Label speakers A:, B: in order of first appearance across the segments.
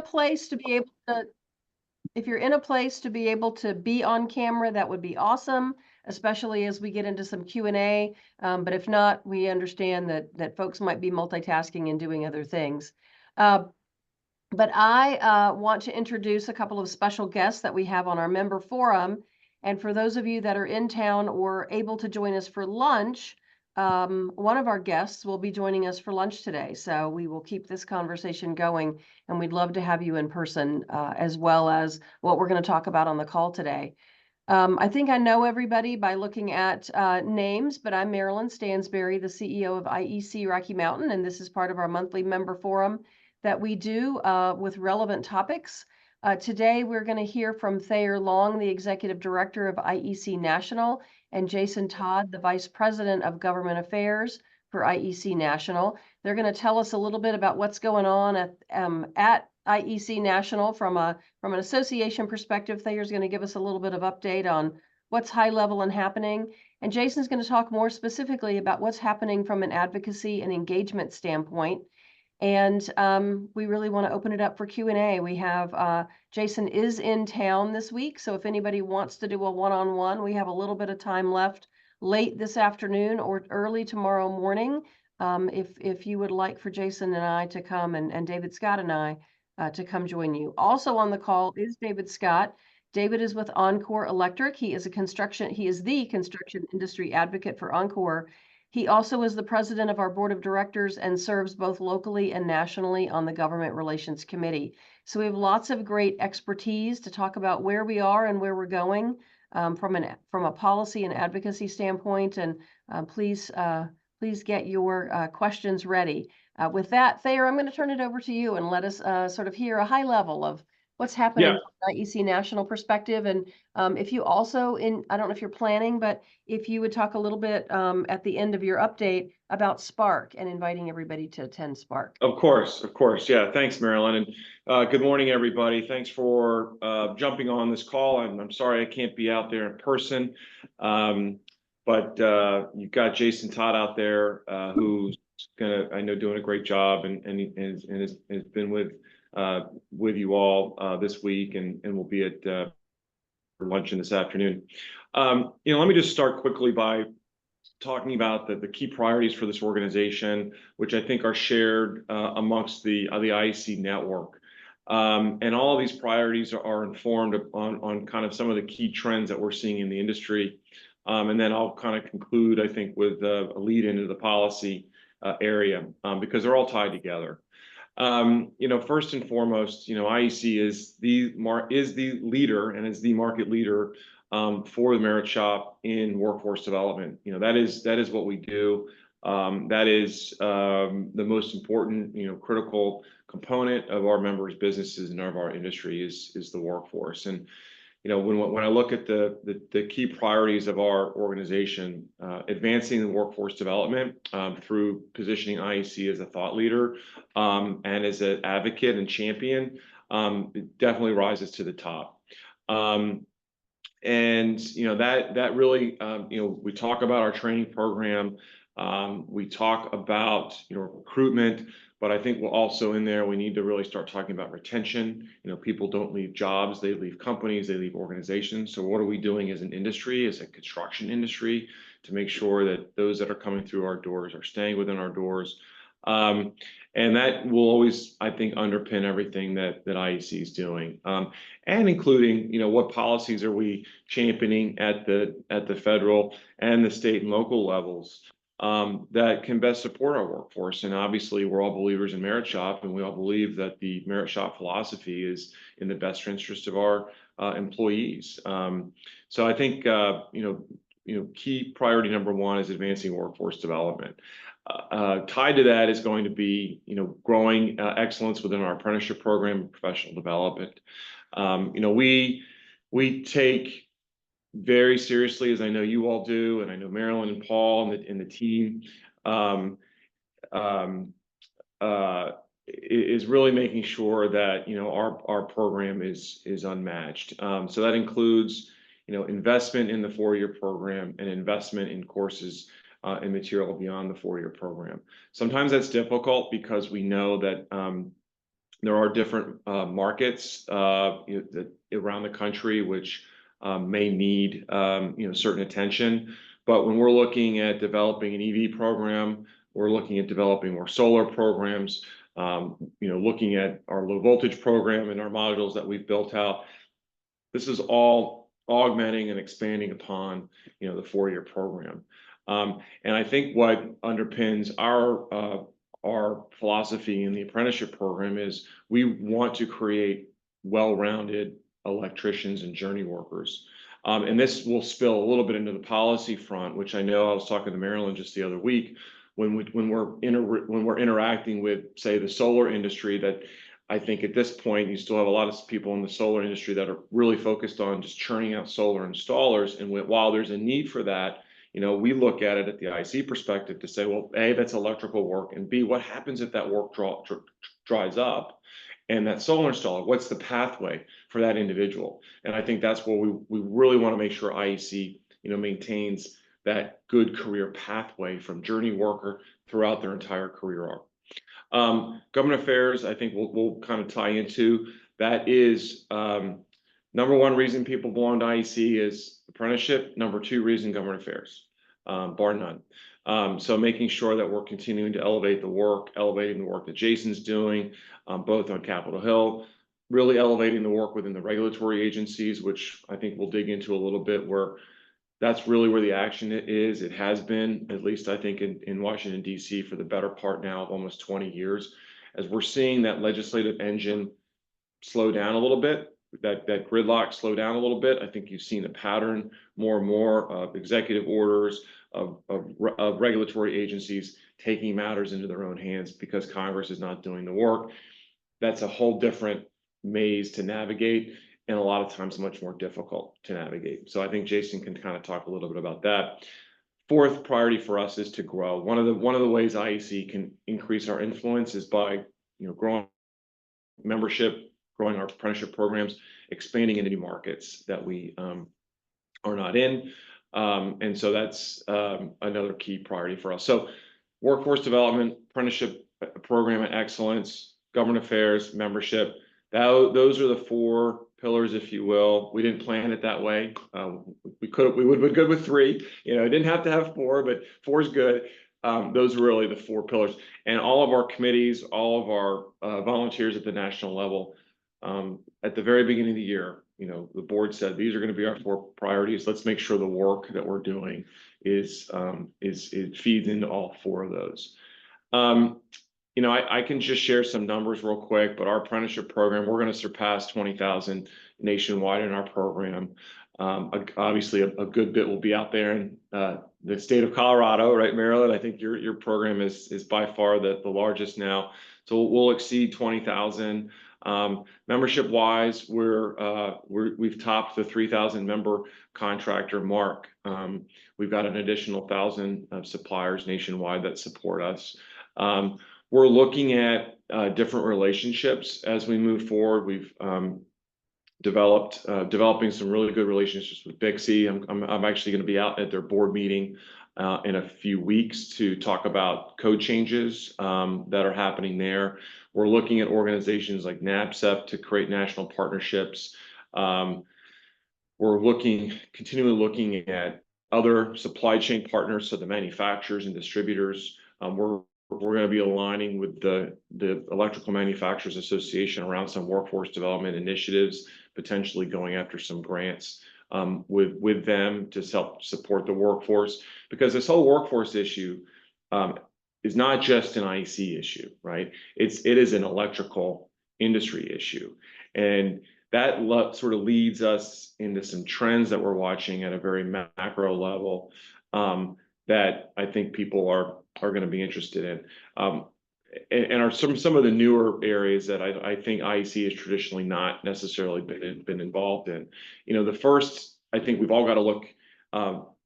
A: place to be able to, if you're in a place to be able to be on camera, that would be awesome, especially as we get into some Q&A. But if not, we understand that folks might be multitasking and doing other things. But I want to introduce a couple of special guests that we have on our member forum. And for those of you that are in town or able to join us for lunch, one of our guests will be joining us for lunch today. So we will keep this conversation going, and we'd love to have you in person, as well as what we're going to talk about on the call today. I think I know everybody by looking at names, but I'm Marilyn Stansberry, the CEO of IEC Rocky Mountain, and this is part of our monthly member forum that we do with relevant topics. Today, we're going to hear from Thayer Long, the Executive Director of IEC National, and Jason Todd, the Vice President of Government Affairs for IEC National. They're going to tell us a little bit about what's going on at IEC National from an association perspective. Thayer's going to give us a little bit of update on what's high level and happening. And Jason's going to talk more specifically about what's happening from an advocacy and engagement standpoint. And we really want to open it up for Q&A. We have Jason is in town this week, so if anybody wants to do a one-on-one, we have a little bit of time left late this afternoon or early tomorrow morning. If you would like for Jason and I to come, and David Scott and I to come join you. Also on the call is David Scott. David is with Encore Electric. He is the construction industry advocate for Encore. He also is the president of our board of directors and serves both locally and nationally on the Government Relations Committee. So we have lots of great expertise to talk about where we are and where we're going from a policy and advocacy standpoint. And please get your questions ready. With that, Thayer, I'm going to turn it over to you and let us sort of hear a high level of what's happening from the IEC National perspective. And if you also, I don't know if you're planning, but if you would talk a little bit at the end of your update about Spark and inviting everybody to attend Spark.
B: Of course. Yeah, thanks, Marilyn. And good morning, everybody. Thanks for jumping on this call. I'm sorry I can't be out there in person, but you've got Jason Todd out there who's I know, doing a great job and has been with you all this week and will be at luncheon this afternoon. Let me just start quickly by talking about the key priorities for this organization, which I think are shared amongst the IEC network. And all of these priorities are informed on kind of some of the key trends that we're seeing in the industry. And then I'll kind of conclude, I think, with a lead into the policy area because they're all tied together. First and foremost, IEC is the leader and is the market leader for the merit shop in workforce development. That is what we do. That is the most important, critical component of our members' businesses and of our industry is the workforce. And when I look at the key priorities of our organization, advancing the workforce development through positioning IEC as a thought leader and as an advocate and champion, it definitely rises to the top. And that really, we talk about our training program, we talk about recruitment. But I think we're also in there, we need to really start talking about retention. People don't leave jobs, they leave companies, they leave organizations. So what are we doing as an industry, as a construction industry, to make sure that those that are coming through our doors are staying within our doors? And that will always, I think, underpin everything that IEC is doing, and including, what policies are we championing at the federal and the state and local levels that can best support our workforce. And obviously, we're all believers in merit shop, and we all believe that the merit shop philosophy is in the best interest of our employees. So I think key priority number one is advancing workforce development. Tied to that is going to be growing excellence within our apprenticeship program and professional development. We take very seriously, as I know you all do, and I know Marilyn and Paul and the team, is really making sure that our program is unmatched. So that includes investment in the 4-year program and investment in courses and material beyond the 4-year program. Sometimes that's difficult because we know that There are different markets around the country which may need certain attention. But when we're looking at developing an EV program, we're looking at developing more solar programs, looking at our low voltage program and our modules that we've built out. This is all augmenting and expanding upon the 4-year program. And I think what underpins our philosophy in the apprenticeship program is we want to create well-rounded electricians and journey workers. And this will spill a little bit into the policy front, which I know I was talking to Marilyn just the other week when we're interacting with, say, the solar industry, that I think at this point you still have a lot of people in the solar industry that are really focused on just churning out solar installers. And while there's a need for that, we look at it at the IEC perspective to say, well, A, that's electrical work, and B, what happens if that work dries up? And that solar installer, what's the pathway for that individual? And I think that's where we really want to make sure IEC, maintains that good career pathway from journey worker throughout their entire career arc. Government affairs, I think we'll kind of tie into that. Is number one reason people belong to IEC is apprenticeship. Number 2 reason, government affairs, bar none. So making sure that we're continuing to elevating the work that Jason's doing, both on Capitol Hill, really elevating the work within the regulatory agencies, which I think we'll dig into a little bit, where that's really where the action is. It has been, at least I think, in Washington, D.C. for the better part now of almost 20 years. As we're seeing that legislative engine slow down a little bit, that gridlock slow down a little bit, I think you've seen a pattern more and more of executive orders, of regulatory agencies taking matters into their own hands because Congress is not doing the work. That's a whole different maze to navigate, and a lot of times much more difficult to navigate. So I think Jason can kind of talk a little bit about that. 4th priority for us is to grow. One of the ways IEC can increase our influence is by growing membership, growing our apprenticeship programs, expanding into new markets that we are not in. And so that's another key priority for us. So workforce development, apprenticeship program and excellence, government affairs, membership. Those are the 4 pillars, if you will. We didn't plan it that way. We would have been good with 3. It didn't have to have 4, but 4 is good. Those are really the 4 pillars. And all of our committees, all of our volunteers at the national level, at the very beginning of the year, the board said these are going to be our 4 priorities. Let's make sure the work that we're doing it feeds into all 4 of those. I can just share some numbers real quick, but our apprenticeship program, we're going to surpass 20,000 nationwide in our program. Obviously, a good bit will be out there in the state of Colorado, right, Maryland? I think your program is by far the largest now. So we'll exceed 20,000. Membership wise, we've topped the 3,000 member contractor mark. We've got an additional 1,000 suppliers nationwide that support us. We're looking at different relationships as we move forward. We've developing some really good relationships with Bixie. I'm actually going to be out at their board meeting in a few weeks to talk about code changes that are happening there. We're looking at organizations like NABCEP to create national partnerships. We're continually looking at other supply chain partners, so the manufacturers and distributors. We're going to be aligning with the Electrical Manufacturers Association around some workforce development initiatives, potentially going after some grants with them to help support the workforce, because this whole workforce issue is not just an IEC issue, right? It is an electrical industry issue, and that sort of leads us into some trends that we're watching at a very macro level that I think people are going to be interested in. And are some of the newer areas that I think IEC has traditionally not necessarily been involved in. The first, I think we've all got to look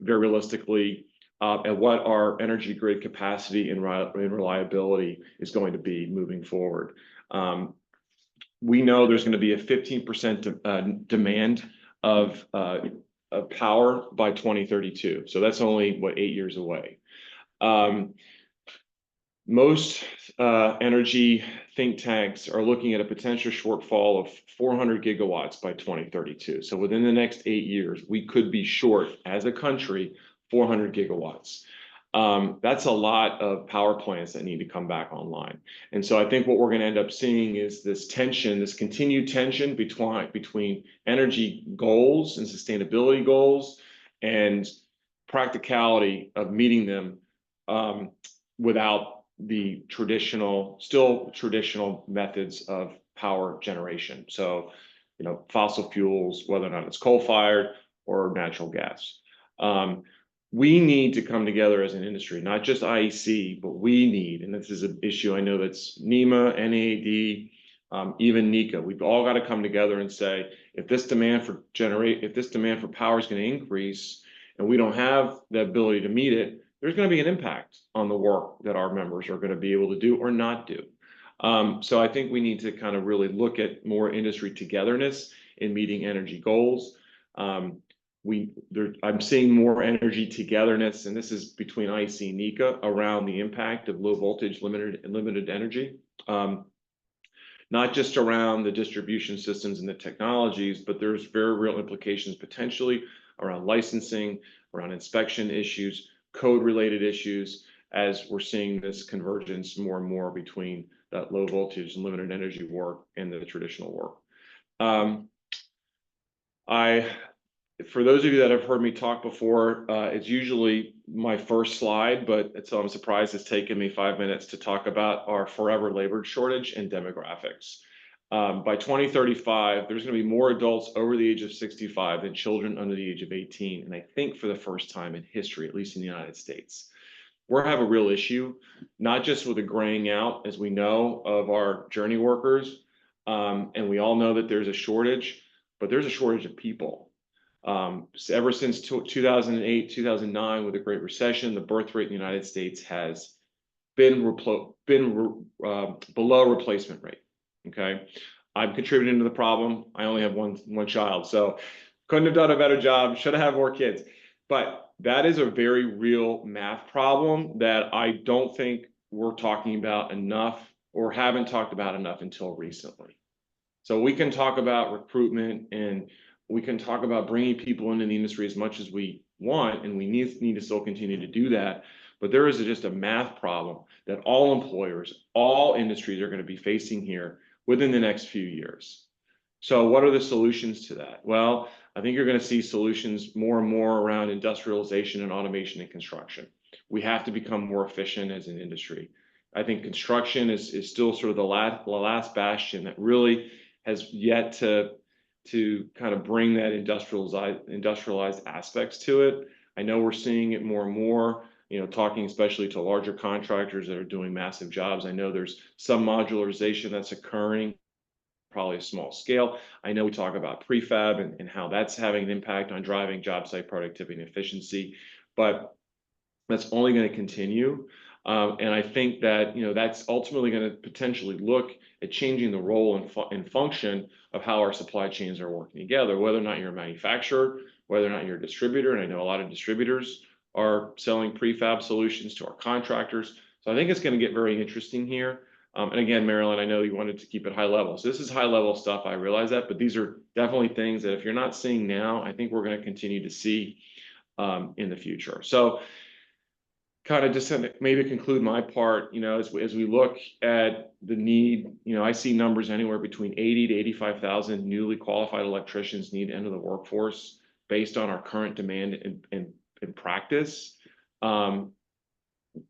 B: very realistically at what our energy grid capacity and reliability is going to be moving forward. We know there's going to be a 15% demand of power by 2032. So that's only, 8 years away. Most energy think tanks are looking at a potential shortfall of 400 gigawatts by 2032. So within the next 8 years, we could be short as a country 400 gigawatts. That's a lot of power plants that need to come back online. And so I think what we're going to end up seeing is this tension, this continued tension between energy goals and sustainability goals and practicality of meeting them without the still traditional methods of power generation. So, fossil fuels, whether or not it's coal-fired or natural gas. We need to come together as an industry, not just IEC, but we need, and this is an issue I know that's NEMA, NAAD, even NECA. We've all got to come together and say, if this demand for power is going to increase, and we don't have the ability to meet it, there's going to be an impact on the work that our members are going to be able to do or not do. So I think we need to kind of really look at more industry togetherness in meeting energy goals. I'm seeing more energy togetherness, and this is between IEC and NECA around the impact of low voltage limited energy. Not just around the distribution systems and the technologies, but there's very real implications potentially around licensing, around inspection issues, code-related issues, as we're seeing this convergence more and more between that low voltage and limited energy work and the traditional work. For those of you that have heard me talk before, it's usually my first slide, but so I'm surprised it's taken me 5 minutes to talk about our forever labor shortage and demographics. By 2035, there's going to be more adults over the age of 65 than children under the age of 18. And I think for the first time in history, at least in the United States, we have a real issue, not just with the graying out, as we know, of our journey workers. And we all know that there's a shortage, but there's a shortage of people. Ever since 2008, 2009, with the Great Recession, the birth rate in the United States has been below replacement rate. Okay, I'm contributing to the problem. I only have one child, so couldn't have done a better job. Should have had more kids, but that is a very real math problem that I don't think we're talking about enough, or haven't talked about enough until recently. So we can talk about recruitment, and we can talk about bringing people into the industry as much as we want, and we need to still continue to do that. But there is just a math problem that all employers, all industries are going to be facing here within the next few years. So what are the solutions to that? Well, I think you're going to see solutions more and more around industrialization and automation in construction. We have to become more efficient as an industry. I think construction is still sort of the last bastion that really has yet to kind of bring that industrialized aspects to it. I know we're seeing it more and more, talking especially to larger contractors that are doing massive jobs. I know there's some modularization that's occurring, probably a small scale. I know we talk about prefab and how that's having an impact on driving job site productivity and efficiency, but that's only going to continue. And I think that, that's ultimately going to potentially look at changing the role and function of how our supply chains are working together, whether or not you're a manufacturer, whether or not you're a distributor. And I know a lot of distributors are selling prefab solutions to our contractors. So I think it's going to get very interesting here. And again, Marilyn, I know you wanted to keep it high level. So this is high level stuff. I realize that, but these are definitely things that if you're not seeing now, I think we're going to continue to see in the future. So kind of just to maybe conclude my part, as we look at the need, I see numbers anywhere between 80 to 85,000 newly qualified electricians need to enter the workforce based on our current demand and practice.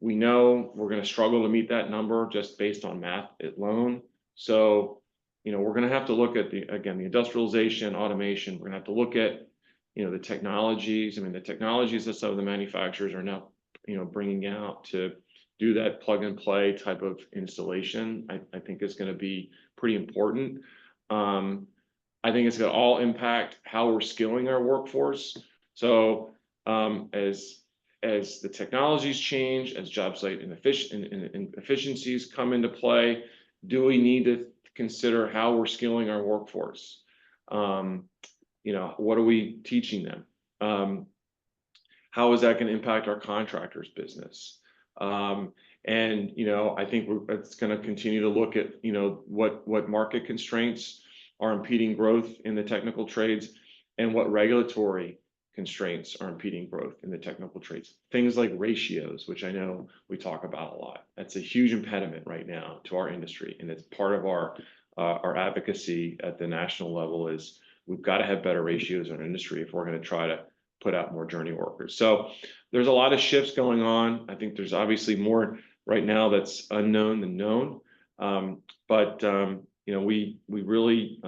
B: We know we're going to struggle to meet that number just based on math alone. So, we're going to have to look at the industrialization, automation. We're going to have to look at, the technologies. I mean, the technologies that some of the manufacturers are now bringing out to do that plug and play type of installation, I think is going to be pretty important. I think it's going to all impact how we're skilling our workforce. So as the technologies change, as job site and efficiencies come into play, do we need to consider how we're skilling our workforce? What are we teaching them? How is that going to impact our contractors' business? And, I think it's going to continue to look at, what market constraints are impeding growth in the technical trades and what regulatory constraints are impeding growth in the technical trades. Things like ratios, which I know we talk about a lot. That's a huge impediment right now to our industry. And it's part of our advocacy at the national level is we've got to have better ratios in our industry if we're going to try to put out more journey workers. So there's a lot of shifts going on. I think there's obviously more right now that's unknown than known. We really,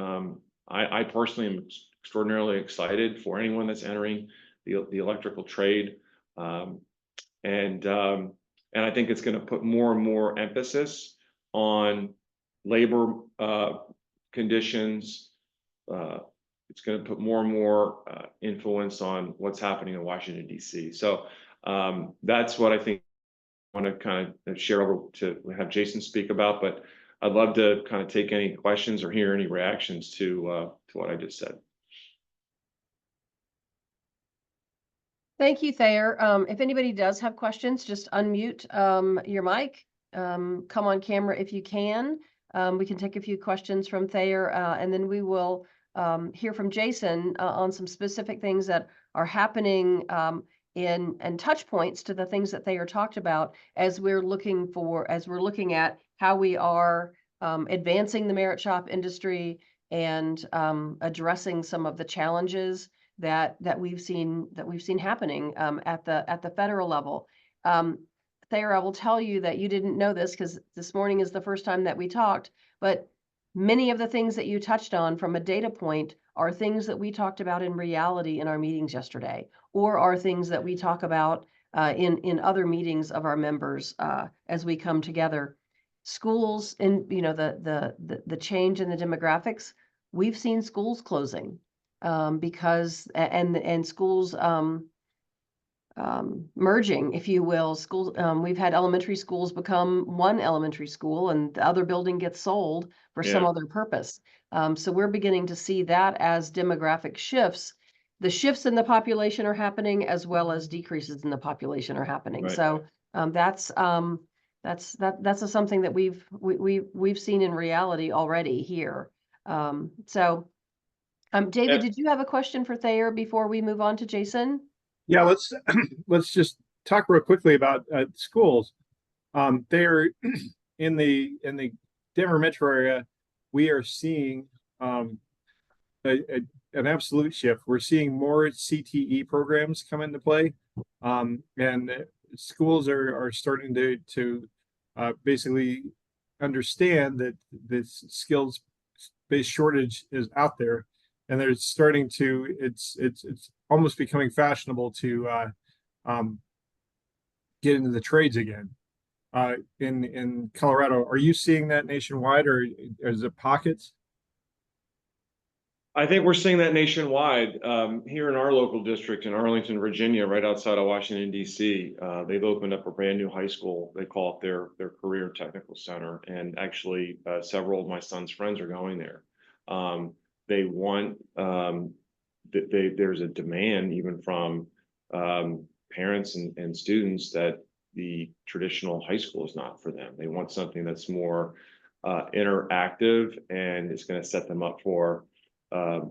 B: I personally am extraordinarily excited for anyone that's entering the electrical trade. And I think it's going to put more and more emphasis on labor conditions. It's going to put more and more influence on what's happening in Washington, D.C. So that's what I think I want to kind of share over to have Jason speak about. But I'd love to kind of take any questions or hear any reactions to what I just said.
A: Thank you, Thayer. If anybody does have questions, just unmute your mic. Come on camera if you can. We can take a few questions from Thayer, and then we will hear from Jason on some specific things that are happening and touch points to the things that Thayer talked about as we're looking at how we are advancing the merit shop industry and addressing some of the challenges that we've seen happening at the federal level. Thayer, I will tell you that you didn't know this because this morning is the first time that we talked, but many of the things that you touched on from a data point are things that we talked about in reality in our meetings yesterday, or are things that we talk about in other meetings of our members as we come together. Schools and the change in the demographics, we've seen schools closing. Because schools merging, if you will. Schools, we've had elementary schools become one elementary school and the other building gets sold for some other purpose. So we're beginning to see that as demographic shifts. The shifts in the population are happening as well as decreases in the population are happening.
B: Right.
A: So that's something that we've seen in reality already here. David, did you have a question for Thayer before we move on to Jason?
C: Yeah, let's just talk real quickly about schools. They're in the Denver metro area. We are seeing an absolute shift. We're seeing more CTE programs come into play, and schools are starting to basically understand that this skills-based shortage is out there. And they're starting to, it's almost becoming fashionable to get into the trades again. In Colorado, are you seeing that nationwide, or is it pockets?
B: I think we're seeing that nationwide. Here in our local district in Arlington, Virginia, right outside of Washington, D.C., they've opened up a brand new high school. They call it their Career Technical Center. And actually, several of my son's friends are going there. They want there's a demand even from parents and students that the traditional high school is not for them. They want something that's more interactive and is going to set them up for a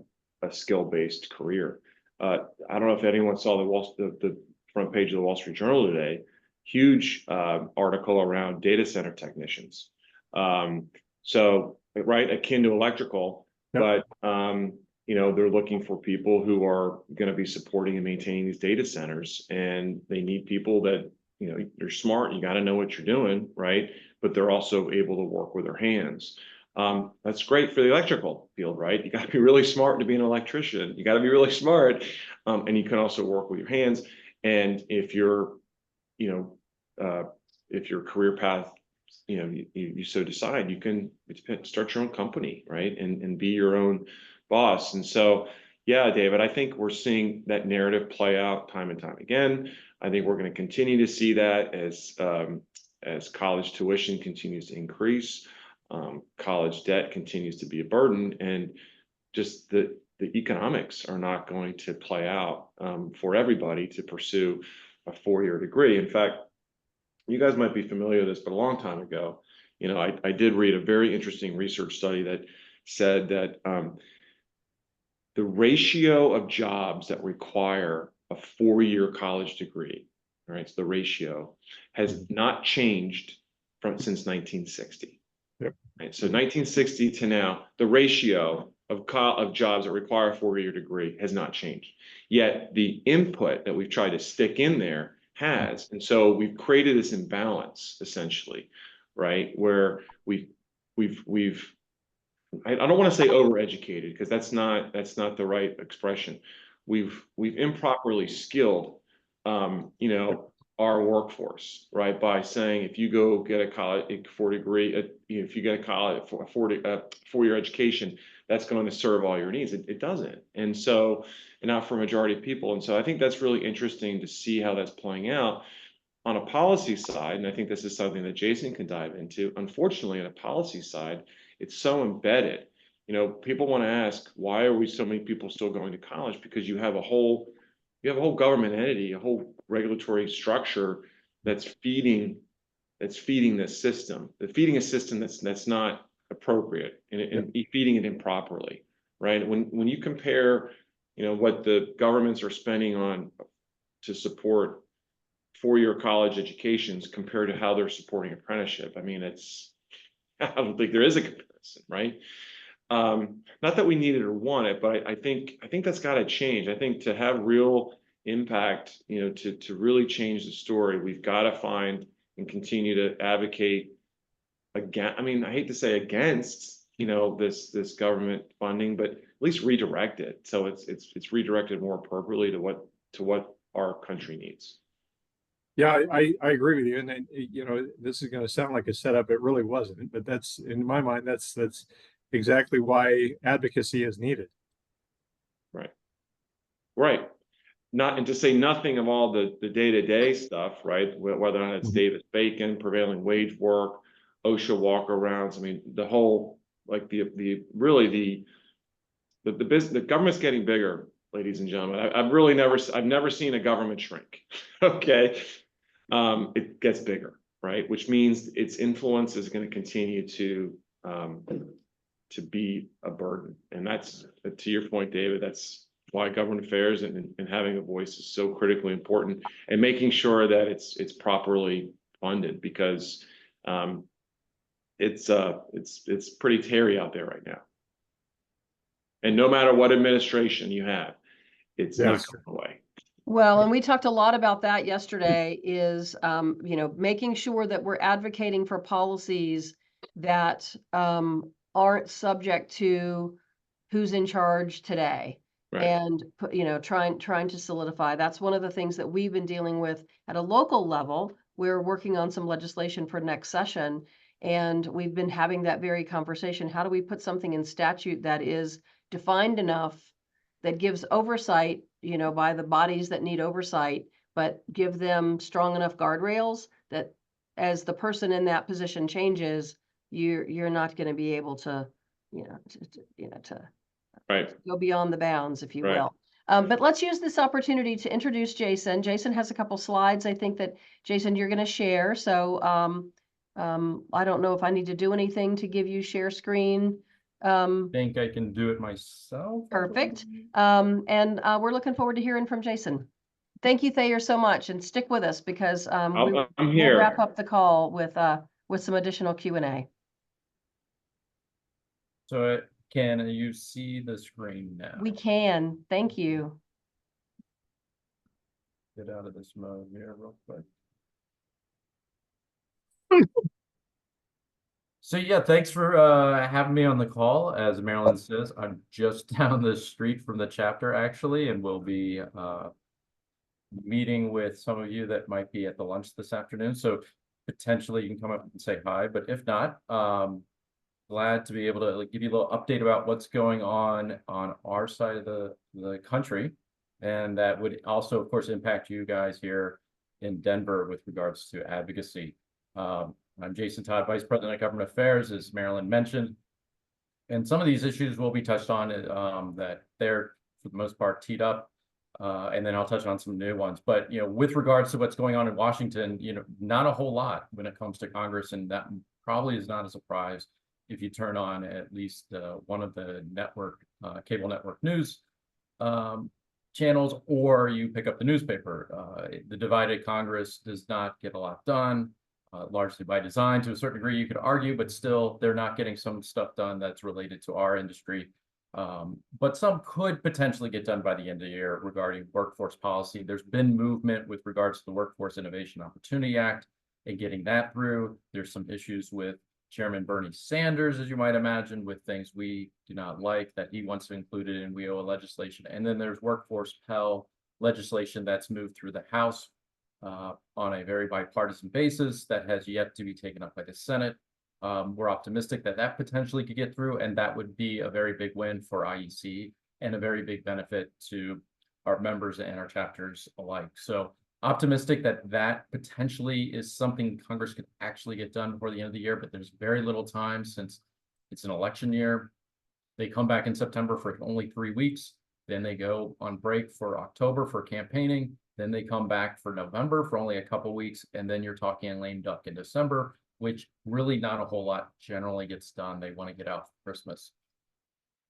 B: skill-based career. I don't know if anyone saw the front page of the Wall Street Journal today. Huge article around data center technicians. So right, akin to electrical. But, they're looking for people who are going to be supporting and maintaining these data centers. And they need people that, you're smart, you got to know what you're doing, right? But they're also able to work with their hands. That's great for the electrical field, right? You got to be really smart to be an electrician. You got to be really smart. And you can also work with your hands. And if your career path, you so decide, you can start your own company, right? And be your own boss. And so, yeah, David, I think we're seeing that narrative play out time and time again. I think we're going to continue to see that as college tuition continues to increase, college debt continues to be a burden, and just the economics are not going to play out for everybody to pursue a four-year degree. In fact, you guys might be familiar with this, but a long time ago, I did read a very interesting research study that said that the ratio of jobs that require a 4-year college degree, right? So the ratio has not changed since 1960.
C: Yep.
B: Right. So 1960 to now, the ratio of jobs that require a 4-year degree has not changed. Yet the input that we've tried to stick in there has, and so we've created this imbalance essentially, right? Where we've I don't want to say overeducated because that's not the right expression. We've improperly skilled, our workforce, right? By saying if you go get a college for degree, if you get a college for a 4-year education, that's going to serve all your needs. It doesn't, and so, and not for a majority of people. And so I think that's really interesting to see how that's playing out on a policy side. And I think this is something that Jason can dive into. Unfortunately, on a policy side, it's so embedded. People want to ask, why are we so many people still going to college? Because you have a whole government entity, a whole regulatory structure that's feeding this system. They're feeding a system that's not appropriate and feeding it improperly, right? When you compare, what the governments are spending on to support 4-year college educations compared to how they're supporting apprenticeship, I mean, I don't think there is a comparison, right? Not that we need it or want it, but I think that's got to change. I think to have real impact, to really change the story, we've got to find and continue to advocate again. I mean, I hate to say against, this government funding, but at least redirect it so it's redirected more appropriately to what our country needs.
C: Yeah, I agree with you. And this is going to sound like a setup. It really wasn't, but that's, in my mind, that's exactly why advocacy is needed.
B: Right. And to say nothing of all the day-to-day stuff, right? Whether or not it's Davis-Bacon, prevailing wage work, OSHA walk-arounds. I mean, the whole, like the government's getting bigger, ladies and gentlemen. I've never seen a government shrink. Okay. It gets bigger, right? Which means its influence is going to continue to be a burden. And that's, to your point, David, that's why government affairs and having a voice is so critically important, and making sure that it's properly funded, because it's pretty hairy out there right now. And no matter what administration you have, it's not going away.
A: Well, and we talked a lot about that yesterday, is, making sure that we're advocating for policies that aren't subject to who's in charge today.
B: Right.
A: And, trying to solidify. That's one of the things that we've been dealing with at a local level. We're working on some legislation for next session, and we've been having that very conversation. How do we put something in statute that is defined enough, that gives oversight, by the bodies that need oversight, but give them strong enough guardrails that as the person in that position changes, you're not going to be able to,
B: Right.
A: go beyond the bounds, if you
B: Right.
A: will. But let's use this opportunity to introduce Jason. Jason has a couple slides, I think, that, Jason, you're going to share. So I don't know if I need to do anything to give you share screen.
D: Think I can do it myself.
A: Perfect. And we're looking forward to hearing from Jason. Thank you, Thayer, so much, and stick with us, because
B: I'm
A: we'll
B: here.
A: wrap up the call with some additional Q&A.
D: So can you see the screen now?
A: We can. Thank you.
D: Get out of this mode here real quick. So yeah, thanks for having me on the call. As Marilyn says, I'm just down the street from the chapter, actually, and we'll be meeting with some of you that might be at the lunch this afternoon. So potentially you can come up and say hi, but if not, glad to be able to give you a little update about what's going on our side of the country. And that would also, of course, impact you guys here in Denver with regards to advocacy. I'm Jason Todd, Vice President of Government Affairs, as Marilyn mentioned. And some of these issues will be touched on that they're, for the most part, teed up And then I'll touch on some new ones. But, with regards to what's going on in Washington, not a whole lot when it comes to Congress. And that probably is not a surprise if you turn on at least one of the cable network news channels, or you pick up the newspaper. The divided Congress does not get a lot done, largely by design to a certain degree, you could argue, but still they're not getting some stuff done that's related to our industry. But some could potentially get done by the end of the year regarding workforce policy. There's been movement with regards to the Workforce Innovation Opportunity Act and getting that through. There's some issues with Chairman Bernie Sanders, as you might imagine, with things we do not like that he wants to include it in WIOA legislation. And then there's workforce Pell legislation that's moved through the House on a very bipartisan basis that has yet to be taken up by the Senate. We're optimistic that that potentially could get through, and that would be a very big win for IEC and a very big benefit to our members and our chapters alike. So optimistic that that potentially is something Congress could actually get done before the end of the year, but there's very little time since it's an election year. They come back in September for only 3 weeks. Then they go on break for October for campaigning. Then they come back for November for only a couple weeks. And then you're talking lame duck in December, which really not a whole lot generally gets done. They want to get out for Christmas.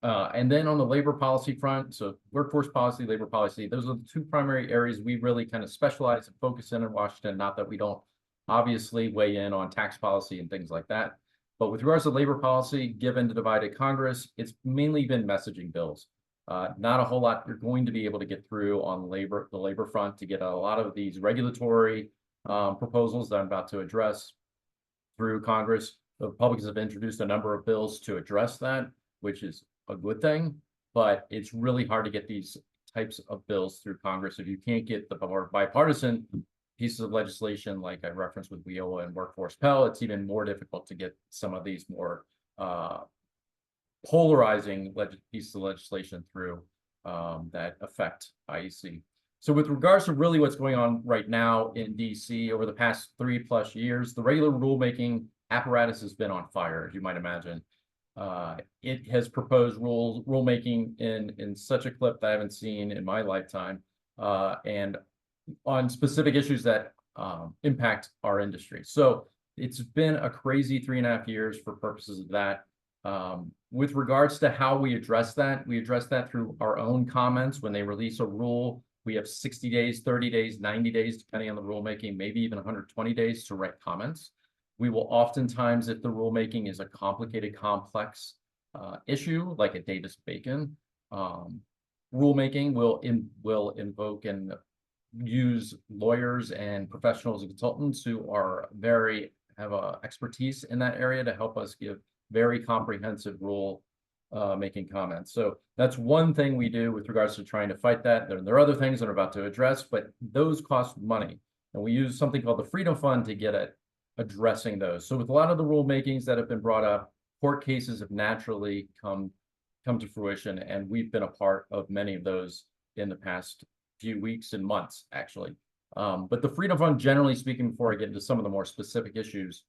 D: And then on the labor policy front, so workforce policy, labor policy, those are the two primary areas we really kind of specialize and focus in Washington. Not that we don't obviously weigh in on tax policy and things like that. But with regards to labor policy, given the divided Congress, it's mainly been messaging bills. Not a whole lot you're going to be able to get through on the labor front to get a lot of these regulatory proposals that I'm about to address through Congress. The Republicans have introduced a number of bills to address that, which is a good thing, but it's really hard to get these types of bills through Congress if you can't get the more bipartisan pieces of legislation like I referenced with WIOA and Workforce Pell. It's even more difficult to get some of these more polarizing pieces of legislation through that affect IEC. So with regards to really what's going on right now in DC over the past 3+ years, the regular rulemaking apparatus has been on fire, as you might imagine. It has proposed rulemaking in such a clip that I haven't seen in my lifetime, and on specific issues that impact our industry. So it's been a crazy 3.5 years for purposes of that. With regards to how we address that through our own comments. When they release a rule, we have 60 days, 30 days, 90 days, depending on the rulemaking, maybe even 120 days to write comments. We will oftentimes, if the rulemaking is a complicated, complex issue, like a Davis-Bacon rulemaking, will invoke and use lawyers and professionals and consultants who have expertise in that area to help us give very comprehensive rule making comments. So that's one thing we do with regards to trying to fight that. There are other things that I'm about to address, but those cost money. And we use something called the Freedom Fund to get at addressing those. So with a lot of the rulemakings that have been brought up, court cases have naturally come to fruition, and we've been a part of many of those in the past few weeks and months, actually. But the Freedom Fund, generally speaking, before I get into some of the more specific issues,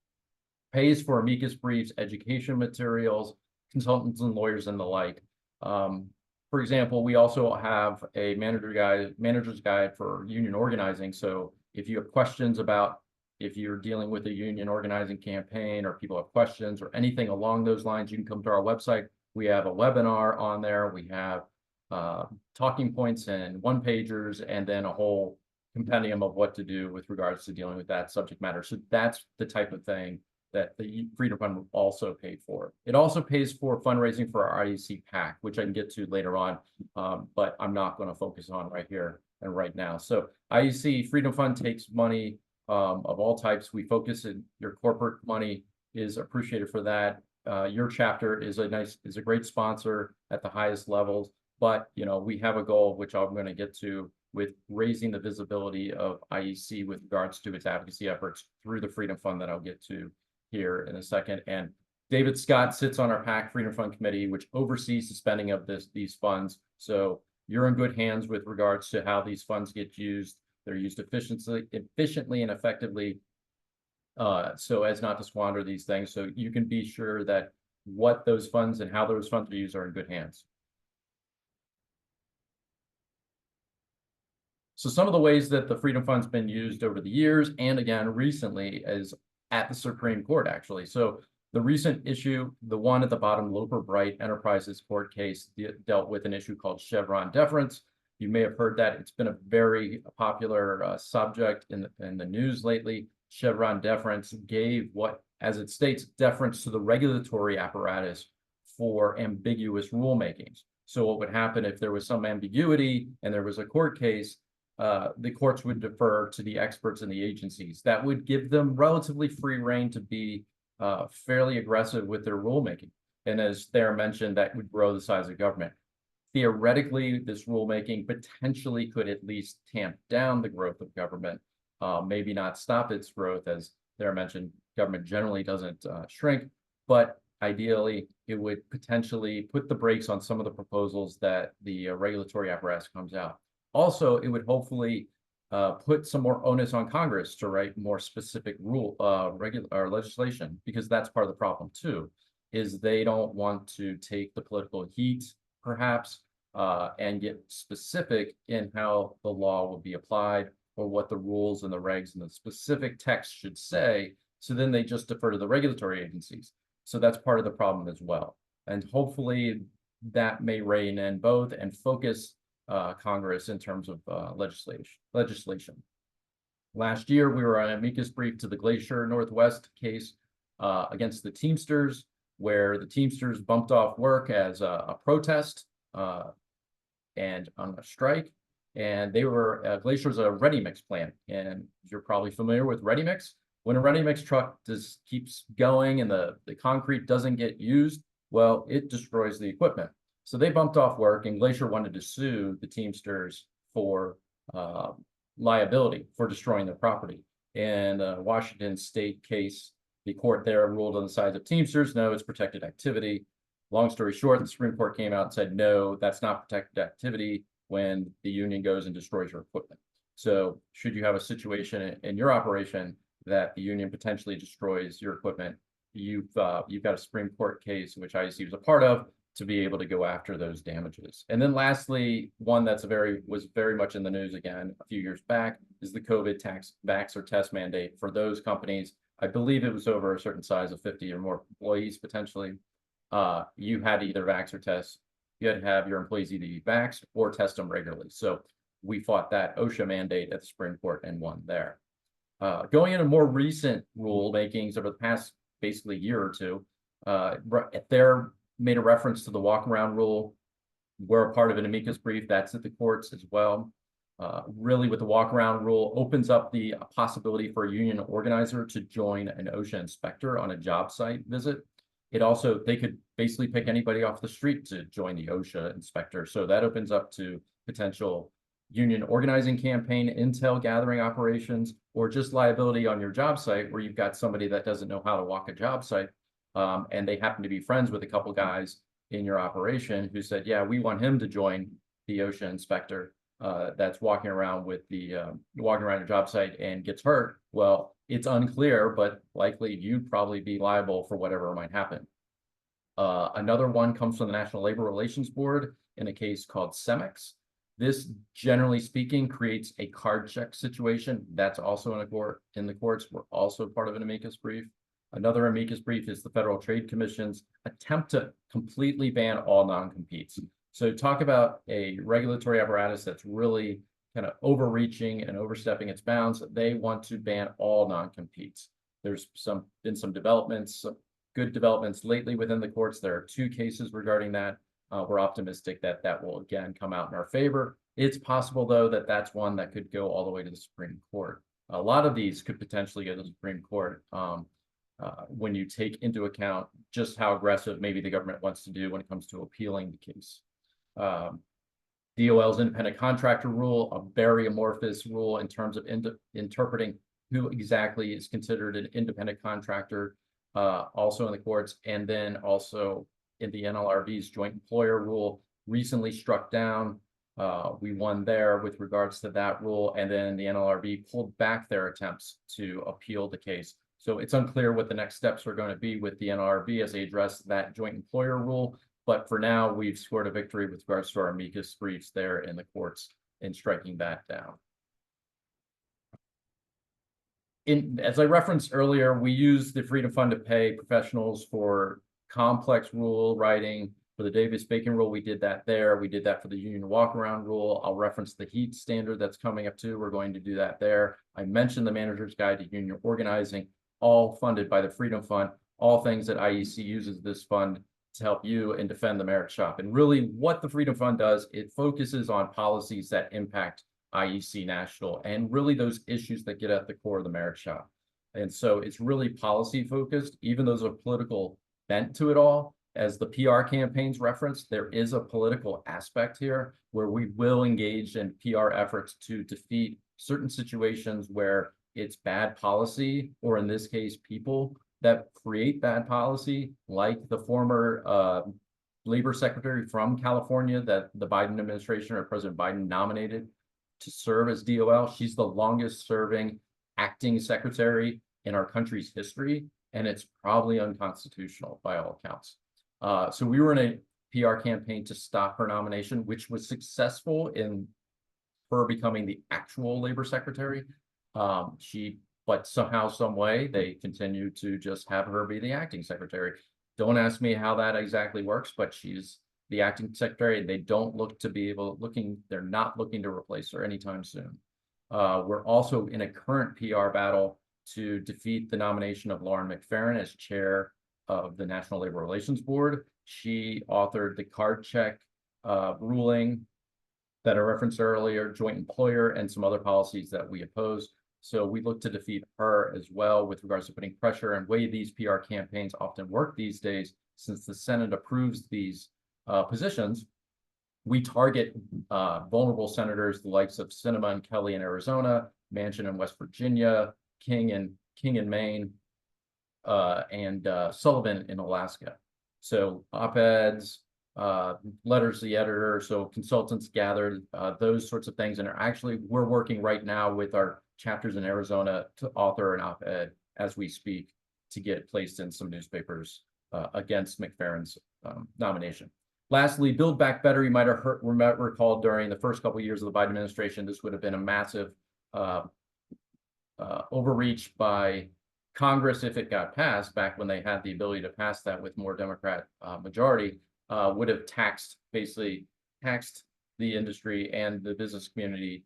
D: pays for amicus briefs, education materials, consultants and lawyers and the like. For example, we also have a manager's guide for union organizing. So if you have questions about if you're dealing with a union organizing campaign, or people have questions or anything along those lines, you can come to our website. We have a webinar on there. We have talking points and one-pagers, and then a whole compendium of what to do with regards to dealing with that subject matter. So that's the type of thing that the Freedom Fund will also pay for. It also pays for fundraising for our IEC PAC, which I can get to later on, but I'm not going to focus on right here and right now. So IEC Freedom Fund takes money of all types. We focus in your corporate money is appreciated for that. Your chapter is a great sponsor at the highest levels, but we have a goal, which I'm going to get to, with raising the visibility of IEC with regards to its advocacy efforts through the Freedom Fund that I'll get to here in a second. And David Scott sits on our PAC Freedom Fund Committee, which oversees the spending of these funds. So you're in good hands with regards to how these funds get used. They're used efficiently and effectively, so as not to squander these things. So you can be sure that what those funds and how those funds are used are in good hands. So some of the ways that the Freedom Fund's been used over the years, and again, recently, is at the Supreme Court, actually. So the recent issue, the one at the bottom, Loper Bright Enterprises court case, dealt with an issue called Chevron deference. You may have heard that. It's been a very popular subject in the news lately. Chevron deference gave what, as it states, deference to the regulatory apparatus for ambiguous rulemakings. So what would happen if there was some ambiguity and there was a court case, the courts would defer to the experts in the agencies. That would give them relatively free rein to be fairly aggressive with their rulemaking. And as Thayer mentioned, that would grow the size of government. Theoretically, this rulemaking potentially could at least tamp down the growth of government, maybe not stop its growth. As Thayer mentioned, government generally doesn't shrink, but ideally, it would potentially put the brakes on some of the proposals that the regulatory apparatus comes out. Also, it would hopefully put some more onus on Congress to write more specific legislation, because that's part of the problem too, is they don't want to take the political heat, perhaps, and get specific in how the law will be applied or what the rules and the regs and the specific text should say. So then they just defer to the regulatory agencies. So that's part of the problem as well. And hopefully that may rein in both and focus Congress in terms of legislation. Last year, we were on amicus brief to the Glacier Northwest case against the Teamsters, where the Teamsters bumped off work as a protest and on a strike. And they were, Glacier's a ready mix plant. And you're probably familiar with ready mix. When a ready mix truck just keeps going and the concrete doesn't get used, well, it destroys the equipment. So they bumped off work, and Glacier wanted to sue the Teamsters for liability for destroying their property. And Washington State case, the court there ruled on the side of Teamsters, no, it's protected activity. Long story short, the Supreme Court came out and said, no, that's not protected activity when the union goes and destroys your equipment. So should you have a situation in your operation that the union potentially destroys your equipment, you've got a Supreme Court case, which IEC was a part of, to be able to go after those damages. And then lastly, one that's was very much in the news again a few years back is the COVID vax or test mandate for those companies. I believe it was over a certain size of 50 or more employees potentially. You had to either vax or test. You had to have your employees either be vaxxed or test them regularly. So we fought that OSHA mandate at the Supreme Court and won there. Going into more recent rulemakings over the past basically year or two, there made a reference to the walk around rule. We're a part of an amicus brief that's at the courts as well. Really, with the walk around rule, opens up the possibility for a union organizer to join an OSHA inspector on a job site visit. It also, they could basically pick anybody off the street to join the OSHA inspector. So that opens up to potential union organizing campaign, intel gathering operations, or just liability on your job site where you've got somebody that doesn't know how to walk a job site. And they happen to be friends with a couple guys in your operation who said, yeah, we want him to join the OSHA inspector that's walking around with walking around your job site and gets hurt. Well, it's unclear, but likely you'd probably be liable for whatever might happen. Another one comes from the National Labor Relations Board in a case called CEMEX. This, generally speaking, creates a card check situation. That's also in the courts. We're also part of an amicus brief. Another amicus brief is the Federal Trade Commission's attempt to completely ban all non-competes. So talk about a regulatory apparatus that's really kind of overreaching and overstepping its bounds. They want to ban all non-competes. There's been some developments, some good developments lately within the courts. There are 2 cases regarding that. We're optimistic that that will again come out in our favor. It's possible, though, that that's one that could go all the way to the Supreme Court. A lot of these could potentially go to the Supreme Court when you take into account just how aggressive maybe the government wants to do when it comes to appealing the case. DOL's independent contractor rule, a very amorphous rule in terms of interpreting who exactly is considered an independent contractor, also in the courts, and then also in the NLRB's joint employer rule, recently struck down. We won there with regards to that rule, and then the NLRB pulled back their attempts to appeal the case. So it's unclear what the next steps are going to be with the NLRB as they address that joint employer rule. But for now, we've scored a victory with regards to our amicus briefs there in the courts in striking that down. as I referenced earlier, we use the Freedom Fund to pay professionals for complex rule writing. For the Davis-Bacon rule, we did that there. We did that for the union walk-around rule. I'll reference the heat standard that's coming up too. We're going to do that there. I mentioned the Manager's Guide to Union Organizing, all funded by the Freedom Fund, all things that IEC uses this fund to help you and defend the merit shop. And really what the Freedom Fund does, it focuses on policies that impact IEC national and really those issues that get at the core of the merit shop. And so it's really policy focused, even though there's a political bent to it all. As the PR campaigns referenced, there is a political aspect here where we will engage in PR efforts to defeat certain situations where it's bad policy, or in this case, people that create bad policy, like the former labor secretary from California that the Biden administration or President Biden nominated to serve as DOL. She's the longest serving acting secretary in our country's history, and it's probably unconstitutional by all accounts. So we were in a PR campaign to stop her nomination, which was successful in her becoming the actual labor secretary. But somehow, some way, they continue to just have her be the acting secretary. Don't ask me how that exactly works, but she's the acting secretary, and they don't look to be they're not looking to replace her anytime soon. We're also in a current PR battle to defeat the nomination of Lauren McFerrin as chair of the National Labor Relations Board. She authored the card check ruling that I referenced earlier, joint employer, and some other policies that we oppose. So we look to defeat her as well with regards to putting pressure and way these PR campaigns often work these days. Since the Senate approves these positions, we target vulnerable senators, the likes of Sinema and Kelly in Arizona, Manchin in West Virginia, King in Maine, and Sullivan in Alaska. So op-eds, letters to the editor, so consultants gathered, those sorts of things. And we're working right now with our chapters in Arizona to author an op-ed as we speak to get placed in some newspapers against McFerrin's nomination. Lastly, Build Back Better. You might have recalled during the first couple of years of the Biden administration, this would have been a massive overreach by Congress if it got passed back when they had the ability to pass that with more Democrat majority, would have basically taxed the industry and the business community.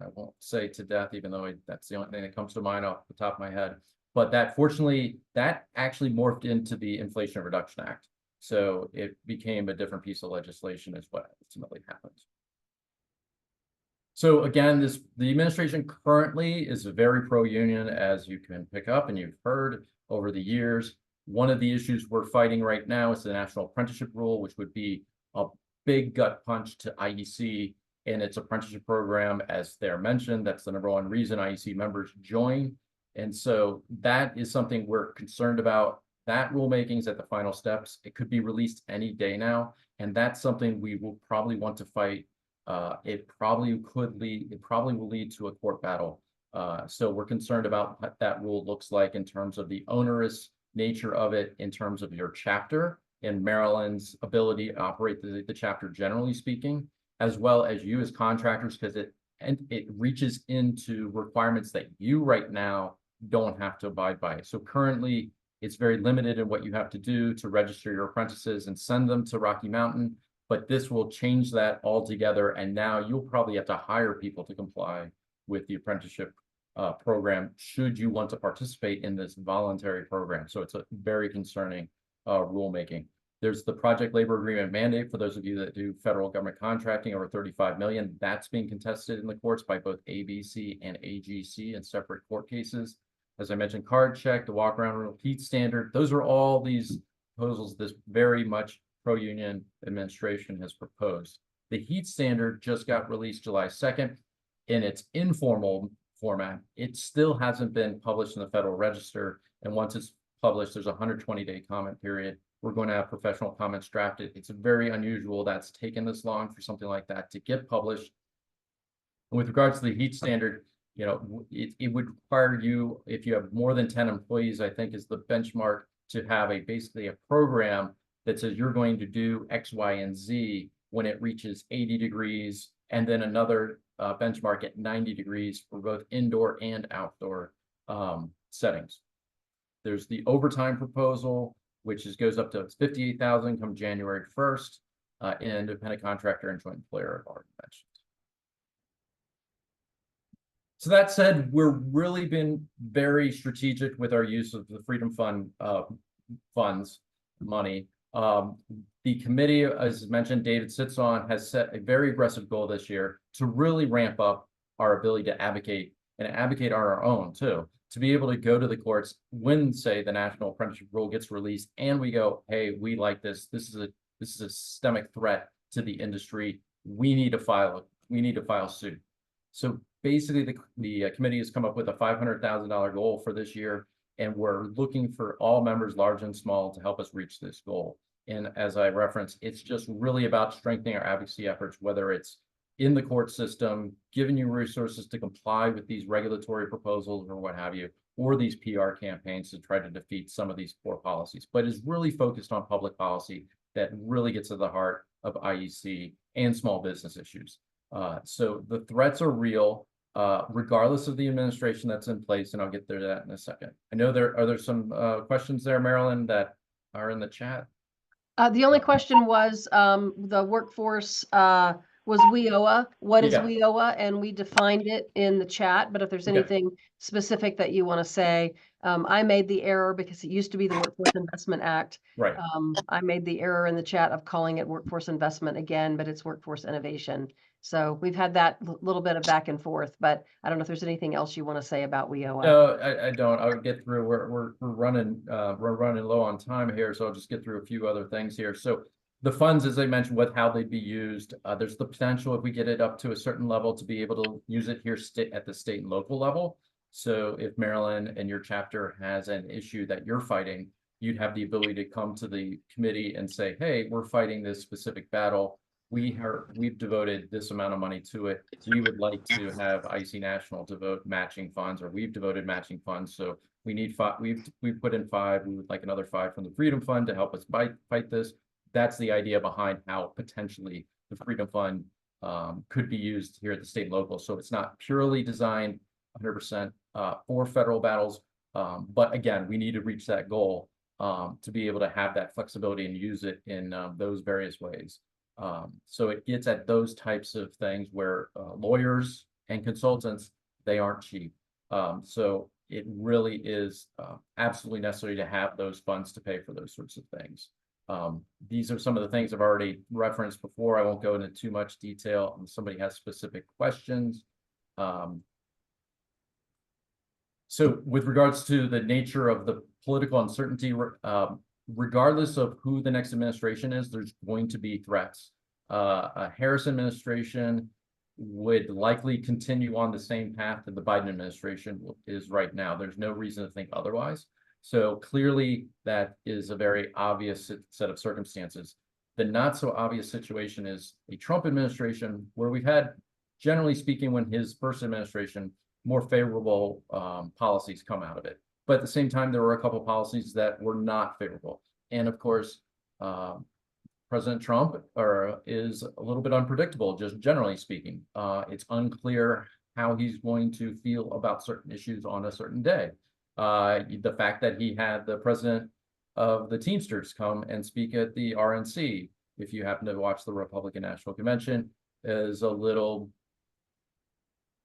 D: I won't say to death, even though that's the only thing that comes to mind off the top of my head. But that fortunately, that actually morphed into the Inflation Reduction Act. So it became a different piece of legislation is what ultimately happened. So again, the administration currently is very pro-union, as you can pick up and you've heard over the years. One of the issues we're fighting right now is the National Apprenticeship Rule, which would be a big gut punch to IEC and its apprenticeship program. As they're mentioned, that's the #1 reason IEC members join. And so that is something we're concerned about. That rulemaking is at the final steps. It could be released any day now. And that's something we will probably want to fight. It probably will lead to a court battle. So we're concerned about what that rule looks like in terms of the onerous nature of it, in terms of your chapter and Maryland's ability to operate the chapter, generally speaking, as well as you as contractors, because it reaches into requirements that you right now don't have to abide by. So currently, it's very limited in what you have to do to register your apprentices and send them to Rocky Mountain. But this will change that altogether. And now you'll probably have to hire people to comply with the apprenticeship program should you want to participate in this voluntary program. So it's a very concerning rulemaking. There's the project labor agreement mandate for those of you that do federal government contracting over 35 million. That's being contested in the courts by both ABC and AGC in separate court cases. As I mentioned, card check, the walk around rule, heat standard. Those are all these proposals this very much pro-union administration has proposed. The heat standard just got released July 2nd in its informal format. It still hasn't been published in the Federal Register. And once it's published, there's a 120-day comment period. We're going to have professional comments drafted. It's very unusual that's taken this long for something like that to get published. And with regards to the heat standard, you know, it would require you, if you have more than 10 employees, I think is the benchmark, to have basically a program that says you're going to do X, Y, and Z when it reaches 80 degrees, and then another benchmark at 90 degrees for both indoor and outdoor settings. There's the overtime proposal, which goes up to 58,000 come January 1st, independent contractor and joint employer I've already mentioned. So that said, we're really been very strategic with our use of the Freedom Fund funds money. The committee, as mentioned, David sits on, has set a very aggressive goal this year to really ramp up our ability to advocate and advocate on our own too, to be able to go to the courts when, say, the national apprenticeship rule gets released and we go, hey, we like this. This is a systemic threat to the industry. We need to file suit. So basically, the committee has come up with a $500,000 goal for this year, and we're looking for all members, large and small, to help us reach this goal. And as I referenced, it's just really about strengthening our advocacy efforts, whether it's in the court system, giving you resources to comply with these regulatory proposals or what have you, or these PR campaigns to try to defeat some of these poor policies. But it's really focused on public policy that really gets to the heart of IEC and small business issues. So the threats are real, regardless of the administration that's in place, and I'll get to that in a second. I know there some questions there, Marilyn, that are in the chat.
A: The only question was the workforce was WIOA. What is WIOA? And we defined it in the chat, but if there's anything specific that you want to say, I made the error because it used to be the Workforce Investment Act.
D: Right.
A: I made the error in the chat of calling it workforce investment again, but it's workforce innovation. So we've had that little bit of back and forth, but I don't know if there's anything else you want to say about WIOA.
D: No, I don't. I'll get through. We're running low on time here, so I'll just get through a few other things here. So the funds, as I mentioned, with how they'd be used, there's the potential, if we get it up to a certain level, to be able to use it here at the state and local level. So if Maryland and your chapter has an issue that you're fighting, you'd have the ability to come to the committee and say, hey, we're fighting this specific battle. We've devoted this amount of money to it. We would like to have IEC National devote matching funds, or we've devoted matching funds. So we need five. We've put in 5. We would like another 5 from the Freedom Fund to help us fight this. That's the idea behind how potentially the Freedom Fund could be used here at the state and local. So it's not purely designed 100% for federal battles, but again, we need to reach that goal to be able to have that flexibility and use it in those various ways. So it gets at those types of things where lawyers and consultants, they aren't cheap. So it really is absolutely necessary to have those funds to pay for those sorts of things. These are some of the things I've already referenced before. I won't go into too much detail unless somebody has specific questions. So with regards to the nature of the political uncertainty, regardless of who the next administration is, there's going to be threats. A Harris administration would likely continue on the same path that the Biden administration is right now. There's no reason to think otherwise. So clearly that is a very obvious set of circumstances. The not so obvious situation is a Trump administration where we've had, generally speaking, when his first administration, more favorable policies come out of it. But at the same time, there were a couple of policies that were not favorable. And of course, President Trump is a little bit unpredictable, just generally speaking. It's unclear how he's going to feel about certain issues on a certain day. The fact that he had the president of the Teamsters come and speak at the RNC, if you happen to watch the Republican National Convention, is a little,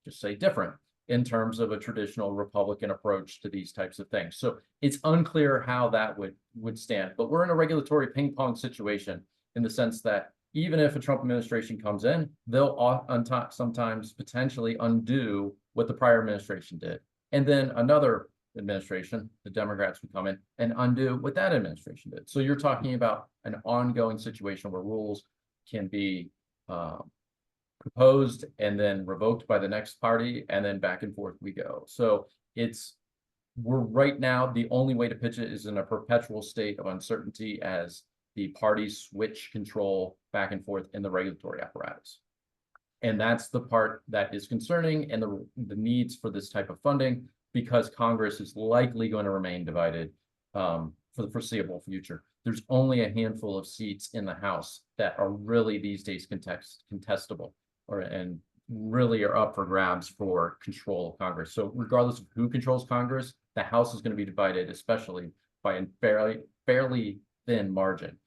D: just say, different in terms of a traditional Republican approach to these types of things. So it's unclear how that would stand. But we're in a regulatory ping pong situation in the sense that even if a Trump administration comes in, they'll sometimes potentially undo what the prior administration did. And then another administration, the Democrats, would come in and undo what that administration did. So you're talking about an ongoing situation where rules can be proposed and then revoked by the next party, and then back and forth we go. So we're right now, the only way to pitch it is in a perpetual state of uncertainty as the parties switch control back and forth in the regulatory apparatus. And that's the part that is concerning, and the needs for this type of funding, because Congress is likely going to remain divided for the foreseeable future. There's only a handful of seats in the House that are really these days contestable, and really are up for grabs for control of Congress. So regardless of who controls Congress, the House is going to be divided, especially by a fairly thin margin.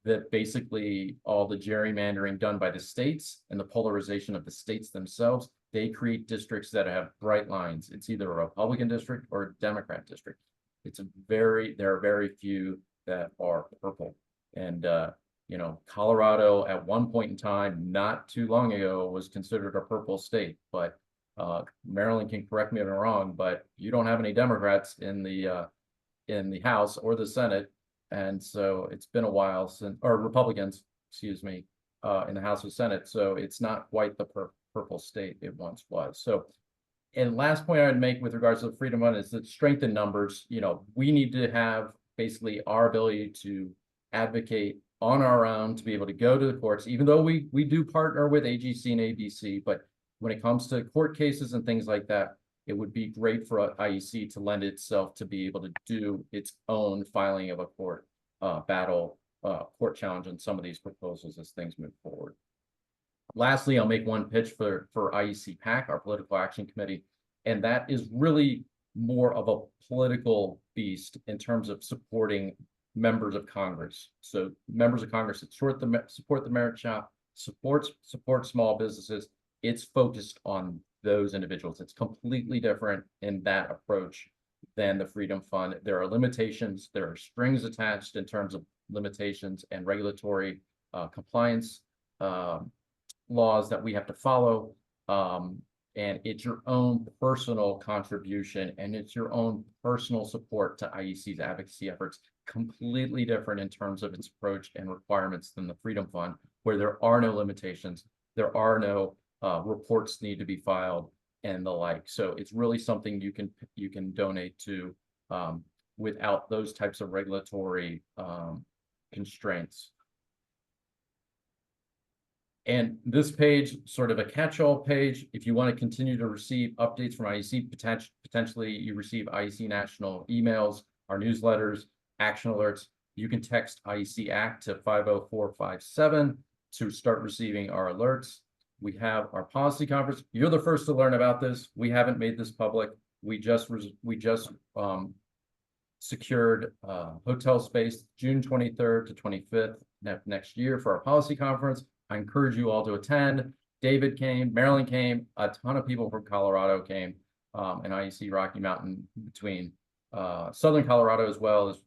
D: That basically all the gerrymandering done by the states and the polarization of the states themselves, they create districts that have bright lines. It's either a Republican district or a Democrat district. There are very few that are purple. And you know, Colorado at one point in time, not too long ago, was considered a purple state, but Maryland can correct me if I'm wrong, but you don't have any Democrats in the House or the Senate. And so it's been a while since, or Republicans, excuse me, in the House or Senate. So it's not quite the purple state it once was. So, and last point I would make with regards to the Freedom Fund is that strength in numbers. You know, we need to have basically our ability to advocate on our own to be able to go to the courts, even though we do partner with AGC and ABC. But when it comes to court cases and things like that, it would be great for IEC to lend itself to be able to do its own filing of a court court challenge on some of these proposals as things move forward. Lastly, I'll make one pitch for IEC PAC, our Political Action Committee, and that is really more of a political beast in terms of supporting members of Congress. So members of Congress that support the merit shop, support small businesses. It's focused on those individuals. It's completely different in that approach than the Freedom Fund. There are limitations, there are strings attached in terms of limitations and regulatory compliance laws that we have to follow. And it's your own personal contribution and it's your own personal support to IEC's advocacy efforts, completely different in terms of its approach and requirements than the Freedom Fund, where there are no limitations, there are no reports need to be filed and the like. So it's really something you can donate to without those types of regulatory constraints. And this page, sort of a catch-all page, if you want to continue to receive updates from IEC, potentially you receive IEC national emails, our newsletters, action alerts, you can text IEC Act to 50457 to start receiving our alerts. We have our policy conference. You're the first to learn about this. We haven't made this public. We just secured hotel space June 23rd to 25th next year for our policy conference. I encourage you all to attend. David came, Marilyn came, a ton of people from Colorado came, and IEC Rocky Mountain between Southern Colorado as well as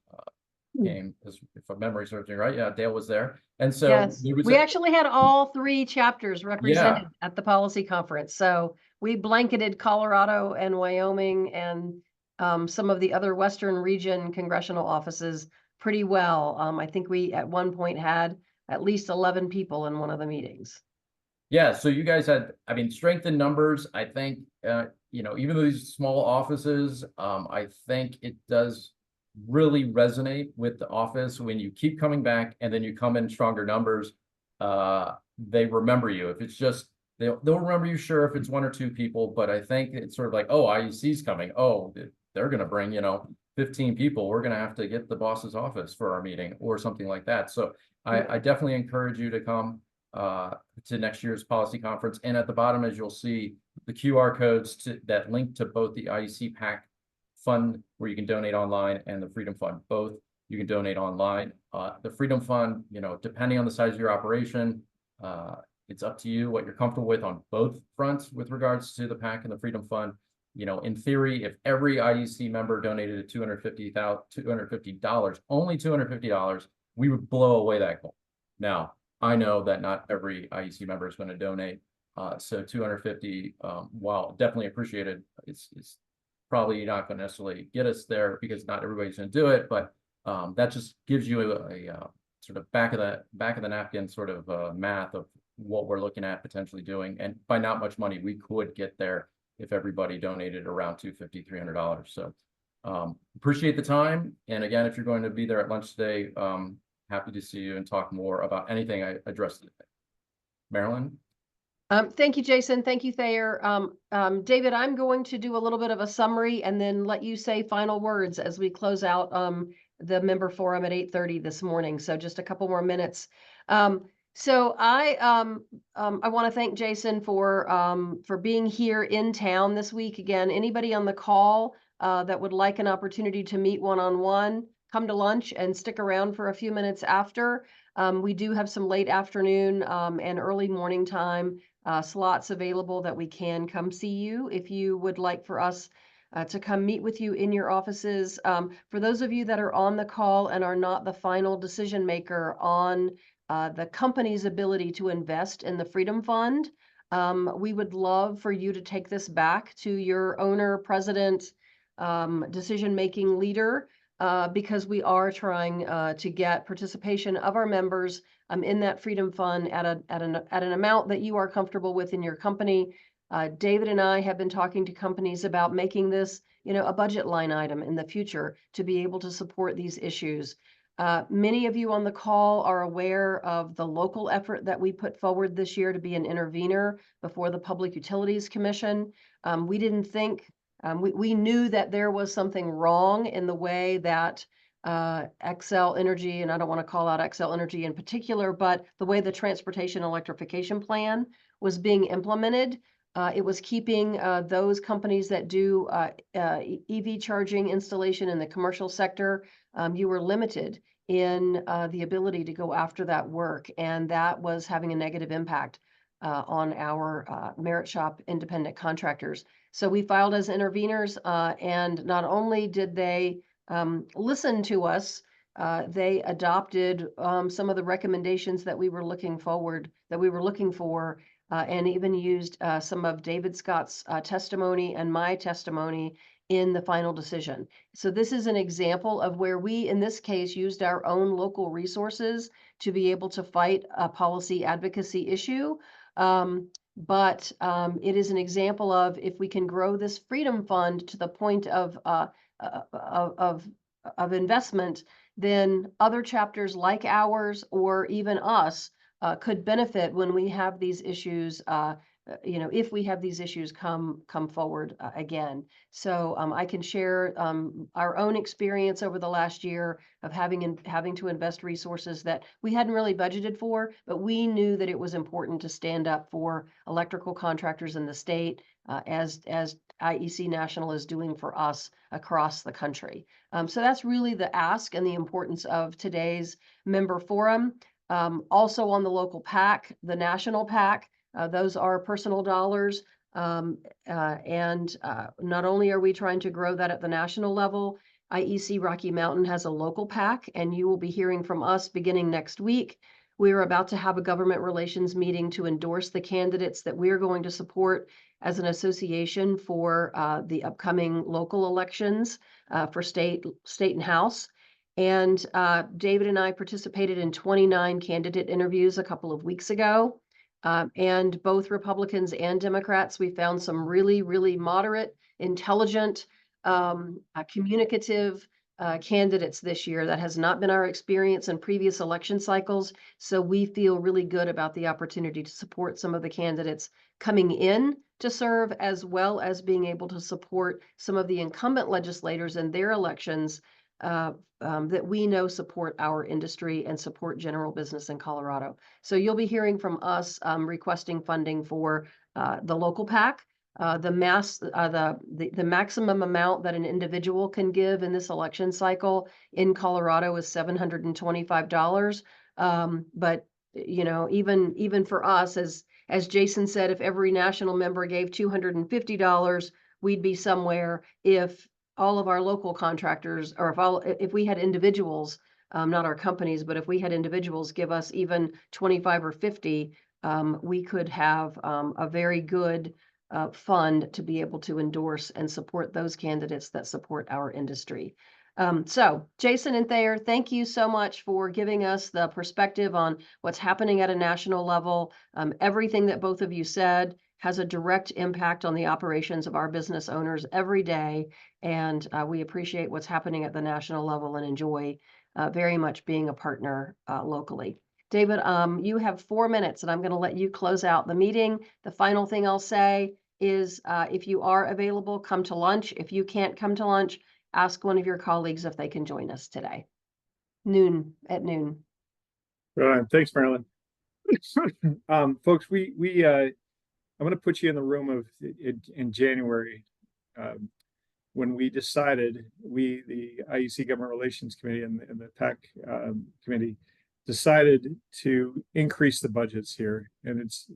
D: came, if my memory serves me right. Yeah, Dale was there. And so
A: yes, we actually had all three chapters represented at the policy conference. So we blanketed Colorado and Wyoming and some of the other Western region congressional offices pretty well. I think we at one point had at least 11 people in one of the meetings.
D: Yeah, so you guys had, I mean, strength in numbers. I think, you know, even though these small offices, I think it does really resonate with the office when you keep coming back and then you come in stronger numbers. They remember you. If it's just, they'll remember you, sure, if it's one or two people, but I think it's sort of like, oh, IEC's coming. Oh, they're going to bring, you know, 15 people. We're going to have to get the boss's office for our meeting or something like that. So I definitely encourage you to come to next year's policy conference. And at the bottom, as you'll see, the QR codes that link to both the IEC PAC Fund, where you can donate online, and the Freedom Fund, both you can donate online. The Freedom Fund, you know, depending on the size of your operation, it's up to you what you're comfortable with on both fronts with regards to the PAC and the Freedom Fund. You know, in theory, if every IEC member donated $250, only $250, we would blow away that goal. Now, I know that not every IEC member is going to donate, so 250, while definitely appreciated, it's probably not going to necessarily get us there because not everybody's going to do it. But that just gives you a sort of back of the napkin sort of math of what we're looking at potentially doing. And by not much money, we could get there if everybody donated around $250, $300. So appreciate the time. And again, if you're going to be there at lunch today, happy to see you and talk more about anything I addressed today. Marilyn?
A: Thank you, Jason. Thank you, Thayer. David, I'm going to do a little bit of a summary and then let you say final words as we close out the member forum at 8:30 this morning. So just a couple more minutes. So I want to thank Jason for being here in town this week. Again, anybody on the call that would like an opportunity to meet one-on-one, come to lunch and stick around for a few minutes after. We do have some late afternoon and early morning time slots available that we can come see you if you would like for us to come meet with you in your offices. For those of you that are on the call and are not the final decision maker on the company's ability to invest in the Freedom Fund, we would love for you to take this back to your owner, president, decision-making leader, because we are trying to get participation of our members in that Freedom Fund at an amount that you are comfortable with in your company. David and I have been talking to companies about making this, a budget line item in the future to be able to support these issues. Many of you on the call are aware of the local effort that we put forward this year to be an intervener before the Public Utilities Commission. We didn't think, we knew that there was something wrong in the way that Xcel Energy, and I don't want to call out Xcel Energy in particular, but the way the Transportation Electrification Plan was being implemented. It was keeping those companies that do EV charging installation in the commercial sector, you were limited in the ability to go after that work, and that was having a negative impact on our merit shop independent contractors. So we filed as interveners, and not only did they listen to us, they adopted some of the recommendations that we were looking for, and even used some of David Scott's testimony and my testimony in the final decision. So this is an example of where we, in this case, used our own local resources to be able to fight a policy advocacy issue. But it is an example of, if we can grow this Freedom Fund to the point of investment, then other chapters like ours or even us could benefit when we have these issues, if we have these issues come forward again. So I can share our own experience over the last year of having to invest resources that we hadn't really budgeted for, but we knew that it was important to stand up for electrical contractors in the state, as IEC National is doing for us across the country. So that's really the ask and the importance of today's member forum. Also on the local PAC, the national PAC, those are personal dollars. And not only are we trying to grow that at the national level, IEC Rocky Mountain has a local PAC, and you will be hearing from us beginning next week. We are about to have a government relations meeting to endorse the candidates that we're going to support as an association for the upcoming local elections for state and House. And David and I participated in 29 candidate interviews a couple of weeks ago. And both Republicans and Democrats, we found some really, really moderate, intelligent, communicative candidates this year. That has not been our experience in previous election cycles. So we feel really good about the opportunity to support some of the candidates coming in to serve, as well as being able to support some of the incumbent legislators in their elections that we know support our industry and support general business in Colorado. So you'll be hearing from us requesting funding for the local PAC. The maximum amount that an individual can give in this election cycle in Colorado is $725. But even for us, as Jason said, if every national member gave $250, we'd be somewhere. If all of our local contractors, or if we had individuals, not our companies, but if we had individuals give us even 25 or 50, we could have a very good fund to be able to endorse and support those candidates that support our industry. So Jason and Thayer, thank you so much for giving us the perspective on what's happening at a national level. Everything that both of you said has a direct impact on the operations of our business owners every day. And we appreciate what's happening at the national level and enjoy very much being a partner locally. David, you have 4 minutes, and I'm going to let you close out the meeting. The final thing I'll say is if you are available, come to lunch. If you can't come to lunch, ask one of your colleagues if they can join us today. At noon.
C: Thanks, Marilyn. Folks, I'm going to put you in the room of in January, when we decided, the IEC Government Relations Committee and the PAC committee decided to increase the budgets here. And it's,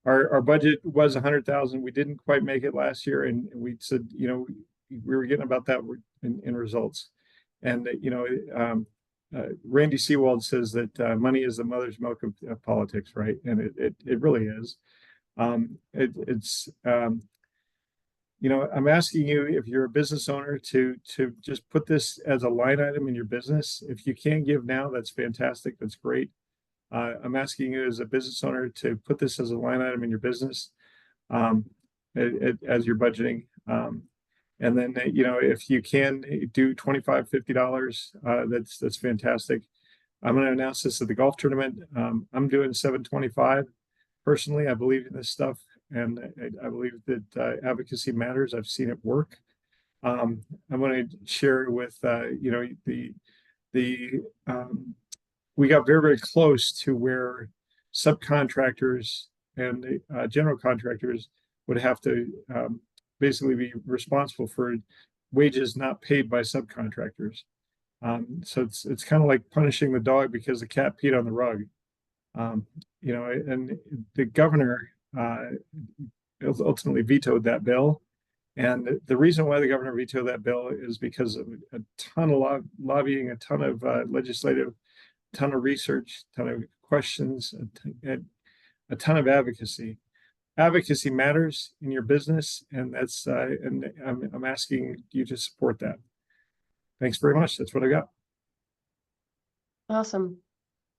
C: our budget was 100,000. We didn't quite make it last year. And we said, we were getting about that in results. And, Randy Seawald says that money is the mother's milk of politics, right? And it really is. I'm asking you, if you're a business owner, to just put this as a line item in your business. If you can give now, that's fantastic. That's great. I'm asking you as a business owner to put this as a line item in your business, as you're budgeting. And then, if you can do $25, $50, that's fantastic. I'm going to announce this at the golf tournament. I'm doing $725. Personally, I believe in this stuff, and I believe that advocacy matters. I've seen it work. I'm going to share with we got very, very close to where subcontractors and general contractors would have to basically be responsible for wages not paid by subcontractors. So it's kind of like punishing the dog because the cat peed on the rug. And the governor ultimately vetoed that bill. And the reason why the governor vetoed that bill is because of a ton of lobbying, a ton of legislative, ton of research, ton of questions, a ton of advocacy. Advocacy matters in your business, and that's and I'm asking you to support that. Thanks very much. That's what I got.
A: Awesome.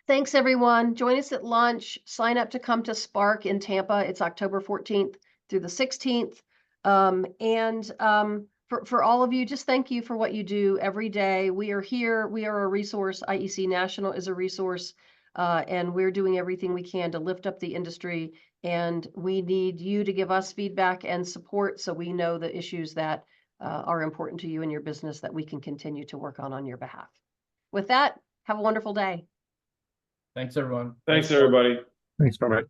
A: Thanks, everyone. Join us at lunch. Sign up to come to Spark in Tampa. It's October 14th through the 16th. For all of you, just thank you for what you do every day. We are here. We are a resource. IEC National is a resource, and we're doing everything we can to lift up the industry. And we need you to give us feedback and support so we know the issues that are important to you in your business that we can continue to work on your behalf. With that, have a wonderful day.
D: Thanks, everyone.
B: Thanks, everybody.
C: Thanks. Bye-bye.